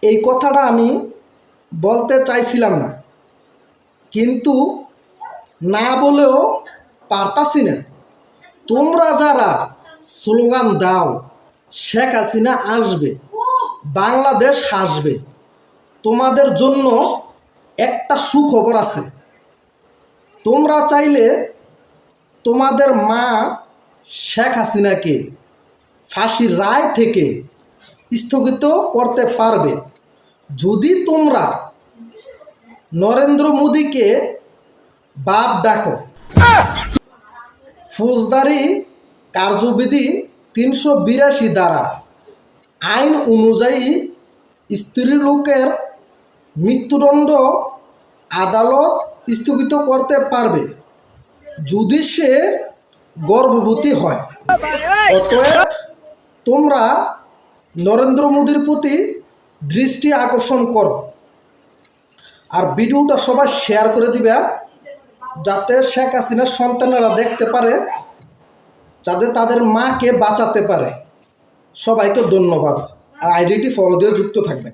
এই কথাটা আমি বলতে চাইছিলাম না, কিন্তু না বলেও পারতাছি না। তোমরা যারা স্লোগান দাও শেখ হাসিনা আসবে, বাংলাদেশ হাসবে, তোমাদের জন্য একটা সুখবর আছে। তোমরা চাইলে তোমাদের মা শেখ হাসিনাকে ফাঁসির রায় থেকে স্থগিত করতে পারবে যদি তোমরা নরেন্দ্র মোদীকে বাপ ডাকো। ফৌজদারি কার্যবিধি ৩৮২ দ্বারা আইন অনুযায়ী স্ত্রীলোকের মৃত্যুদণ্ড আদালত স্থগিত করতে পারবে যদি সে গর্ভবতী হয়। অতএব তোমরা নরেন্দ্র মোদীর প্রতি দৃষ্টি আকর্ষণ করো আর ভিডিওটা সবাই শেয়ার করে দিবে, যাতে শেখ হাসিনার সন্তানেরা দেখতে পারে, যাতে তাদের মাকে বাঁচাতে পারে। সবাইকে ধন্যবাদ, আর আইডিটি ফলো দিয়ে যুক্ত থাকবেন।